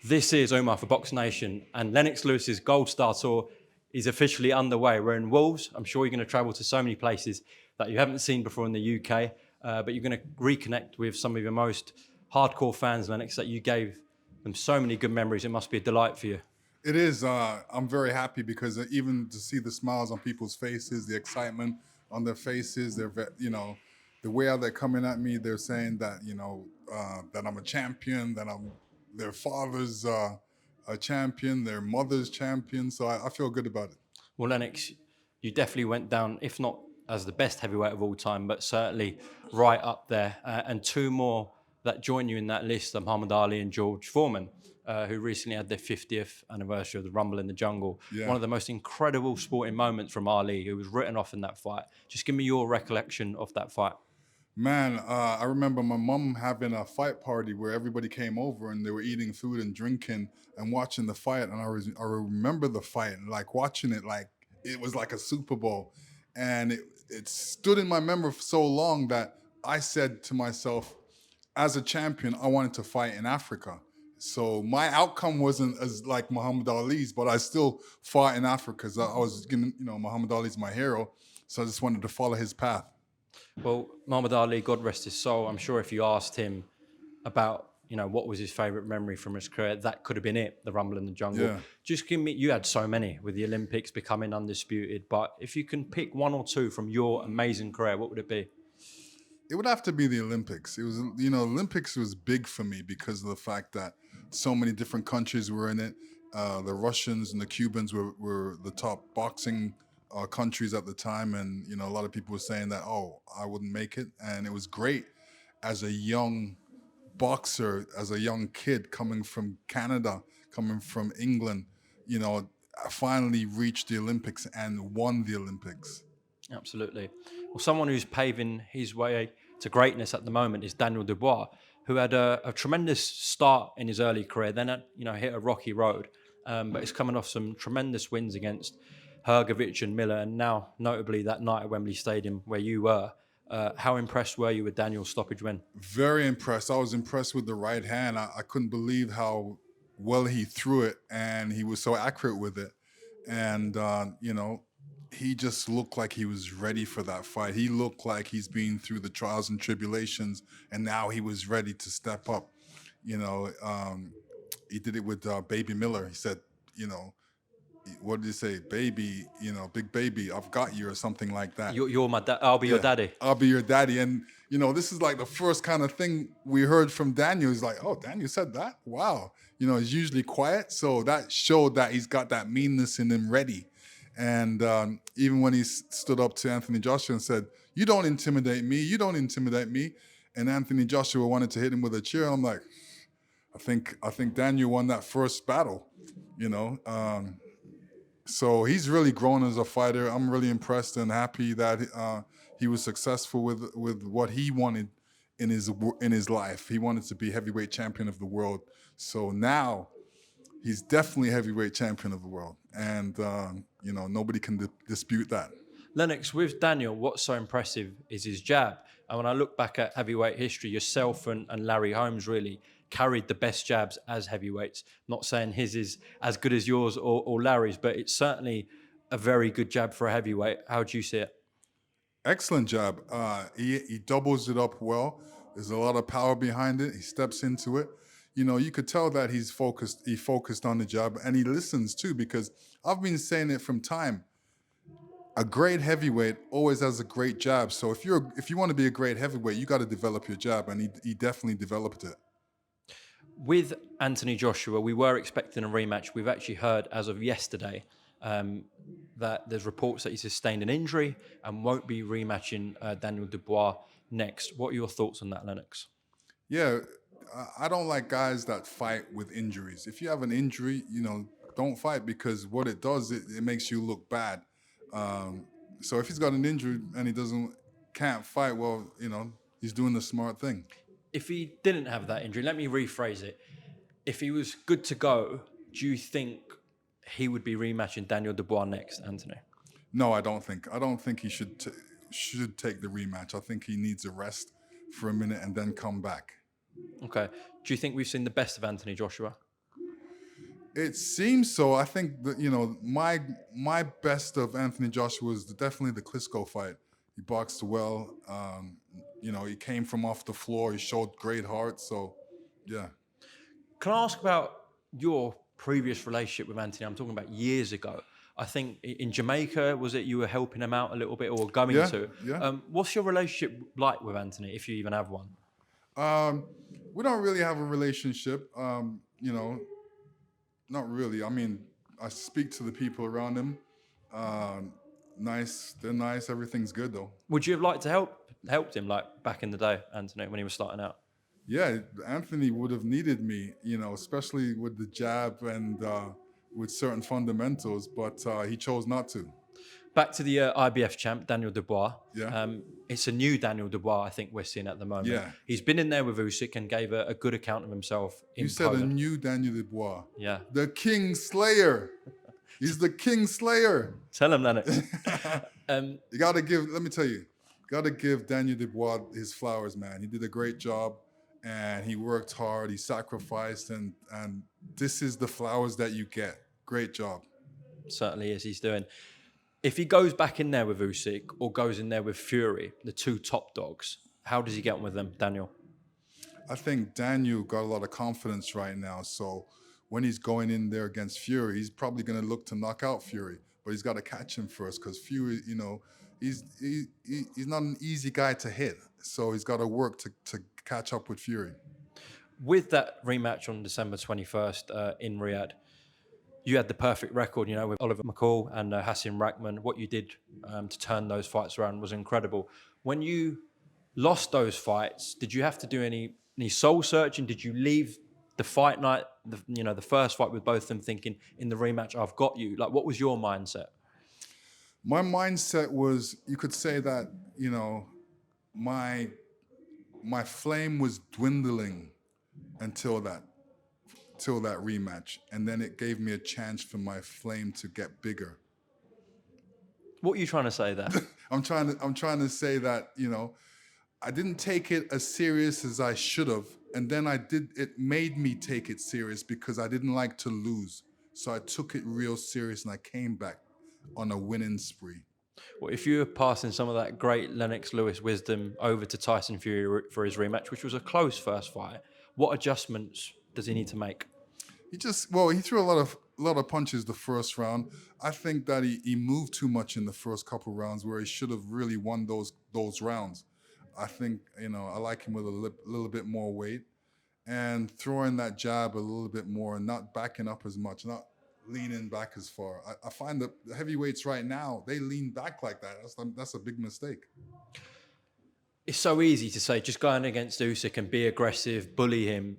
This is Umar for BoxNation, and Lennox Lewis's Goldstar Tour is officially underway. We're in Wolves. I'm sure you're going to travel to so many places that you haven't seen before in the UK, but you're going to reconnect with some of your most hardcore fans, Lennox, that you gave them so many good memories. It must be a delight for you. It is. I'm very happy because even to see the smiles on people's faces, the excitement on their faces, the way how they're coming at me, they're saying that that I'm a champion, that I'm their father's a champion, their mother's champion. So I feel good about it. Well, Lennox, you definitely went down, if not as the best heavyweight of all time, but certainly right up there. And two more that join you in that list are Muhammad Ali and George Foreman, who recently had their 50th anniversary of the Rumble in the Jungle. One Yeah. of the most incredible sporting moments from Ali, who was written off in that fight. Just give me your recollection of that fight. Man, I remember my mom having a fight party where everybody came over and they were eating food and drinking and watching the fight. And I remember the fight, and like watching it like it was like a Super Bowl. And it stood in my memory for so long that I said to myself, as a champion, I wanted to fight in Africa. So my outcome wasn't as like Muhammad Ali's, but I still fought in Africa because I was, Muhammad Ali's my hero. So I just wanted to follow his path. Well, Muhammad Ali, God rest his soul, I'm sure if you asked him about, what was his favourite memory from his career, that could have been it, the Rumble in the Jungle. Yeah. Just give me, you had so many with the Olympics becoming undisputed, but if you can pick one or two from your amazing career, what would it be? It would have to be the Olympics. It was, Olympics was big for me because of the fact that so many different countries were in it. The Russians and the Cubans were the top boxing countries at the time, and a lot of people were saying that, oh, I wouldn't make it, and it was great as a young boxer, as a young kid coming from Canada, coming from England. I finally reached the Olympics and won the Olympics. Absolutely. Well, someone who's paving his way to greatness at the moment is Daniel Dubois, who had a tremendous start in his early career, then hit a rocky road, but he's coming off some tremendous wins against Hergovic and Miller, and now notably that night at Wembley Stadium where you were. How impressed were you with Daniel's stoppage win? Very impressed. I was impressed with the right hand. I couldn't believe how well he threw it, and he was so accurate with it. And he just looked like he was ready for that fight. He looked like he's been through the trials and tribulations, and now he was ready to step up. You know, he did it with Baby Miller. He said, what did he say? Baby, big baby, I've got you, or something like that. You're my dad. I'll be your Yeah, daddy. I'll be your daddy. And this is like the first kind of thing we heard from Daniel. He's like, oh, Daniel said that? Wow. He's usually quiet. So that showed that he's got that meanness in him ready. And even when he stood up to Anthony Joshua and said, you don't intimidate me. You don't intimidate me. And Anthony Joshua wanted to hit him with a chair. I'm like, I think Daniel won that first battle, you know. So he's really grown as a fighter. I'm really impressed and happy that he was successful with what he wanted in his life. He wanted to be heavyweight champion of the world. So now he's definitely heavyweight champion of the world, and nobody can dispute that. Lennox, with Daniel, what's so impressive is his jab. And when I look back at heavyweight history, yourself and Larry Holmes really carried the best jabs as heavyweights. Not saying his is as good as yours or Larry's, but it's certainly a very good jab for a heavyweight. How do you see it? Excellent job. He doubles it up well. There's a lot of power behind it. He steps into it. You could tell that he's focused. He focused on the job, and he listens too. Because I've been saying it from time. A great heavyweight always has a great jab. So if you want to be a great heavyweight, you got to develop your jab, and he definitely developed it. With Anthony Joshua, we were expecting a rematch. We've actually heard as of yesterday that there's reports that he sustained an injury and won't be rematching Daniel Dubois next. What are your thoughts on that, Lennox? Yeah, I don't like guys that fight with injuries. If you have an injury, don't fight, because what it does, it makes you look bad. So if he's got an injury and he can't fight, well, he's doing the smart thing. If he didn't have that injury, let me rephrase it. If he was good to go, do you think he would be rematching Daniel Dubois next, Anthony? No, I don't think. I don't think he should take the rematch. I think he needs a rest for a minute and then come back. Okay. Do you think we've seen the best of Anthony Joshua? It seems so. I think that my best of Anthony Joshua was definitely the Klitschko fight. He boxed well. He came from off the floor. He showed great heart. So, yeah. Can I ask about your previous relationship with Anthony? I'm talking about years ago. I think in Jamaica, was it you were helping him out a little bit or going Yeah, to? yeah. What's your relationship like with Anthony, if you even have one? Um, we don't really have a relationship. Not really. I mean, I speak to the people around him. Um, Nice. They're nice. Everything's good though. Would you have liked to helped him like back in the day, Anthony, when he was starting out? Yeah, Anthony would have needed me, especially with the jab and with certain fundamentals, but he chose not to. Back to the IBF champ, Daniel Dubois. Yeah, It's a new Daniel Dubois, I think we're seeing at the moment. yeah. He's been in there with Usyk and gave a good account of himself You in said a Poland. new Daniel Dubois, Yeah. the King Slayer. He's the King Slayer. Tell him, Lennox. You got to give. Let me tell you, got to give Daniel Dubois his flowers, man. He did a great job, and he worked hard. He sacrificed, and this is the flowers that you get. Great job. Certainly is. He's doing. If he goes back in there with Usyk or goes in there with Fury, the two top dogs, how does he get on with them, Daniel? I think Daniel got a lot of confidence right now. So when he's going in there against Fury, he's probably going to look to knock out Fury, but he's got to catch him first because Fury, he's not an easy guy to hit. So he's got to work to catch up with Fury. With that rematch on December 21st in Riyadh, you had the perfect record, with Oliver McCall and Hassan Rahman. What you did to turn those fights around was incredible. When you lost those fights, did you have to do any soul searching? Did you leave the fight night, the first fight with both of them thinking in the rematch, I've got you? Like, what was your mindset? My mindset was, you could say that, my flame was dwindling until that rematch, and then it gave me a chance for my flame to get bigger. What are you trying to say there? I'm trying to say that, I didn't take it as serious as I should have, and then it made me take it serious because I didn't like to lose. So I took it real serious and I came back on a winning spree. Well, if you were passing some of that great Lennox Lewis wisdom over to Tyson Fury for his rematch, which was a close first fight, what adjustments does he need to make? He threw a lot of punches the first round. I think that he moved too much in the first couple rounds where he should have really won those rounds. I think, I like him with a little bit more weight and throwing that jab a little bit more and not backing up as much, not leaning back as far. I find that the heavyweights right now, they lean back like that. That's a big mistake. It's so easy to say, just going against Usyk and be aggressive, bully him.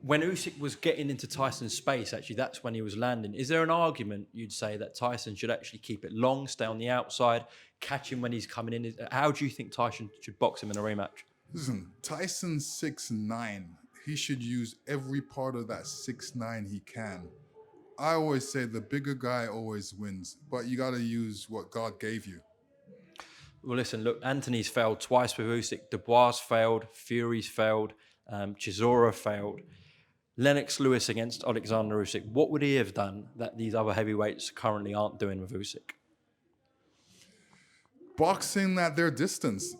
When Usyk was getting into Tyson's space, actually, that's when he was landing. Is there an argument you'd say that Tyson should actually keep it long, stay on the outside, catch him when he's coming in? How do you think Tyson should box him in a rematch? Listen, Tyson's 6'9". He should use every part of that 6'9" he can. I always say the bigger guy always wins, but you got to use what God gave you. Well, listen, look, Anthony's failed twice with Usyk. Dubois failed. Fury's failed. Chisora failed. Lennox Lewis against Oleksandr Usyk. What would he have done that these other heavyweights currently aren't doing with Usyk? Boxing at their distance,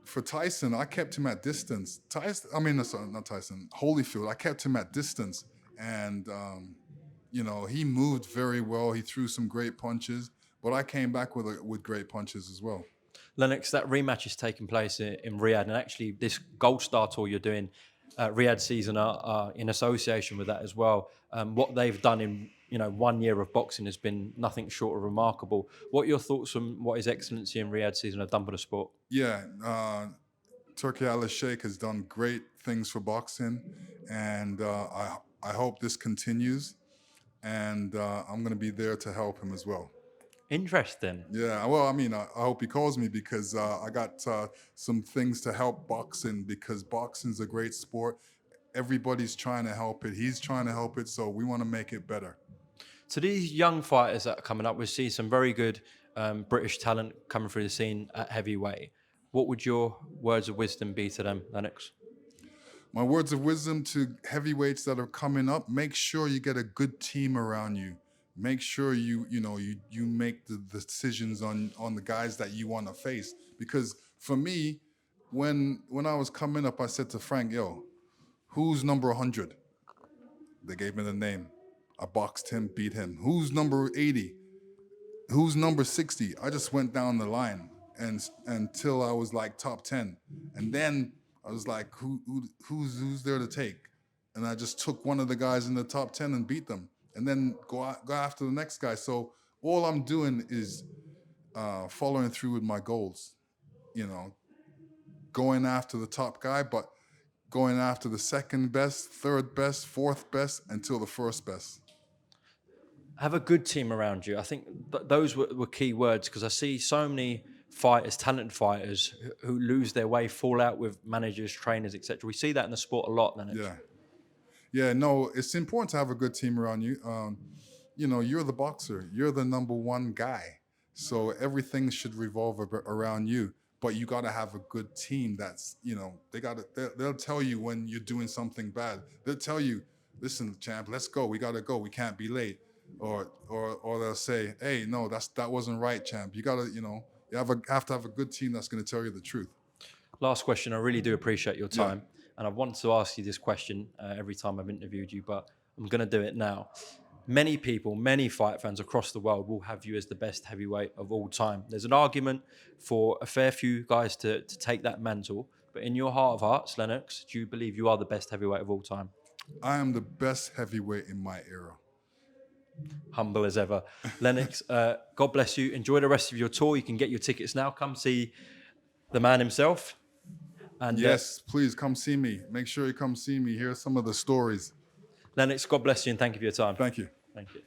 for Tyson, I kept him at distance. Not Tyson, Holyfield, I kept him at distance. And, he moved very well. He threw some great punches, but I came back with great punches as well. Lennox, that rematch is taking place in Riyadh. And actually, this Goldstar tour you're doing, Riyadh season are in association with that as well. What they've done in 1 year of boxing has been nothing short of remarkable. What are your thoughts on what His Excellency in Riyadh season have done for the sport? Yeah, Turki Al-Sheikh has done great things for boxing, and I hope this continues, and I'm going to be there to help him as well. Interesting. Yeah, well, I hope he calls me because I got some things to help boxing because boxing's a great sport. Everybody's trying to help it. He's trying to help it, so we want to make it better. So these young fighters that are coming up, we see some very good British talent coming through the scene at heavyweight. What would your words of wisdom be to them, Lennox? My words of wisdom to heavyweights that are coming up: make sure you get a good team around you. Make sure you make the decisions on the guys that you want to face. Because for me, when I was coming up, I said to Frank, "Yo, who's number 100?" They gave me the name. I boxed him, beat him. Who's number 80? Who's number 60? I just went down the line and until I was like top 10. And then I was like, who's there to take? And I just took one of the guys in the top 10 and beat them. And then go after the next guy. So all I'm doing is following through with my goals. Going after the top guy, but going after the second best, third best, fourth best, until the first best. Have a good team around you. I think those were key words, because I see so many fighters, talented fighters, who lose their way, fall out with managers, trainers, etc. We see that in the sport a lot, Lennox. Yeah. No, it's important to have a good team around you. You're the boxer. You're the number one guy. So everything should revolve around you. But you got to have a good team that's, they'll tell you when you're doing something bad. They'll tell you, listen, champ, let's go. We got to go. We can't be late. Or they'll say, hey, no, that wasn't right, champ. You got to, you have to have a good team that's going to tell you the truth. Last question. I really do appreciate your time. And I want to ask you this question every time I've interviewed you, but I'm going to do it now. Many people, many fight fans across the world will have you as the best heavyweight of all time. There's an argument for a fair few guys to take that mantle. But in your heart of hearts, Lennox, do you believe you are the best heavyweight of all time? I am the best heavyweight in my era. Humble as ever. Lennox, God bless you. Enjoy the rest of your tour. You can get your tickets now. Come see the man himself. And yes, please come see me. Make sure you come see me. Hear some of the stories. Lennox, God bless you and thank you for your time. Thank you. Thank you.